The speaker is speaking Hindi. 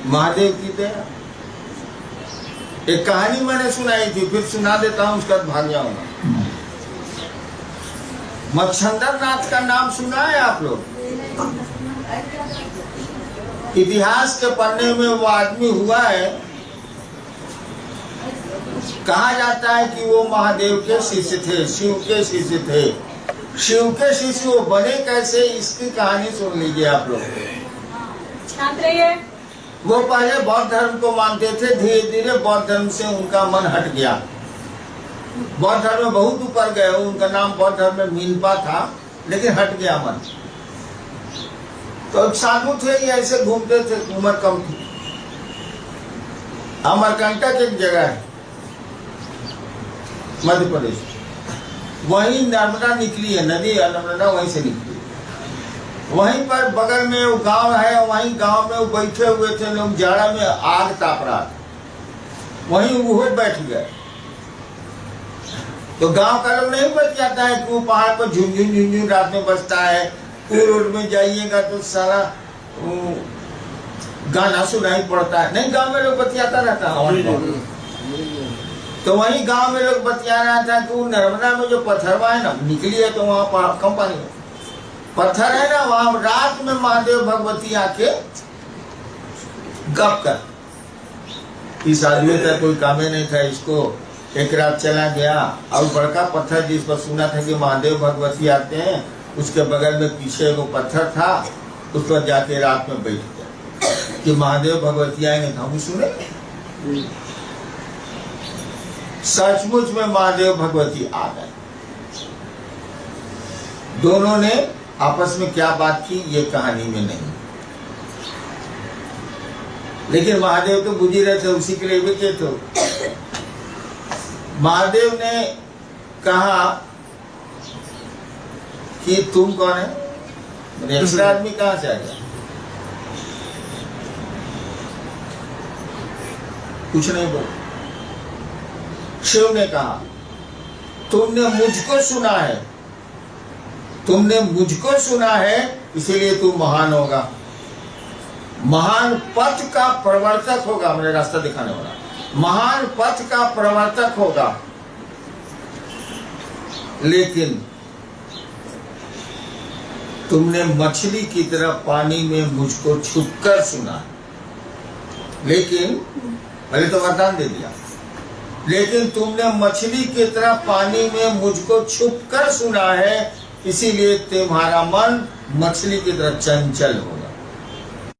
महादेव की दया। एक कहानी मैंने सुनाई थी, फिर सुना देता हूँ, उसका भाग जाऊंगा। मच्छंदर नाथ का नाम सुना है आप लोग? इतिहास के पन्ने में वो आदमी हुआ है। कहा जाता है कि वो महादेव के शिष्य थे, शिव के शिष्य थे। शिव के शिष्य वो बने कैसे, इसकी कहानी सुन लीजिए आप लोग। वो पहले बौद्ध धर्म को मानते थे, धीरे धीरे बौद्ध धर्म से उनका मन हट गया। बौद्ध धर्म में बहुत ऊपर गए, उनका नाम बौद्ध धर्म में मिनपा था, लेकिन हट गया मन। तो साधु थे, ये ऐसे घूमते थे, उम्र कम थी। अमरकंटक एक जगह है मध्य प्रदेश, वहीं नर्मदा निकली है, नदी नर्मदा वहीं से निकली। वहीं पर बगल में वो गांव है, वहीं गांव में वो बैठे हुए थे लोग, जाड़ा में आग ताप रहा था, वहीं वो बैठ गए। तो गांव का लोग नहीं बच जाता है कि वो पहाड़ पर झुनझुन झुनझुन रात में बजता है, रोड में जाइएगा तो सारा गाना सुनाई पड़ता है। नहीं, गांव में लोग बतियाता रहता है। तो वहीं गांव में लोग बतिया रहा था कि वो नर्मदा में जो पत्थरवा है ना निकली है, तो वहां कम पानी है, पत्थर है ना, वहां रात में महादेव भगवती आके गप कर। इस आदमी का कोई काम ही नहीं था, इसको एक रात चला गया और बड़का पत्थर जिस पर सुना था कि महादेव भगवती आते हैं, उसके बगल में पीछे वो पत्थर था, उस पर जाके रात में बैठ गया कि महादेव भगवती आएंगे तो हम सुने। सचमुच में महादेव भगवती आ गए। दोनों ने आपस में क्या बात की ये कहानी में नहीं, लेकिन महादेव तो बुझ ही रहे थे, उसी के लिए भी थे। तो महादेव ने कहा कि तुम कौन है, एक्स्ट्रा आदमी कहां से आ गया? कुछ नहीं बोला। शिव ने कहा तुमने मुझको सुना है, तुमने मुझको सुना है, इसीलिए तू महान होगा, महान पथ का प्रवर्तक होगा, मेरे रास्ता दिखाने वाला, महान पथ का प्रवर्तक होगा। लेकिन तुमने मछली की तरह पानी में मुझको छुपकर सुना, लेकिन पहले तो वरदान दे दिया, लेकिन तुमने मछली की तरह पानी में मुझको छुपकर सुना है, इसीलिए तुम्हारा मन मछली की तरह चंचल हो।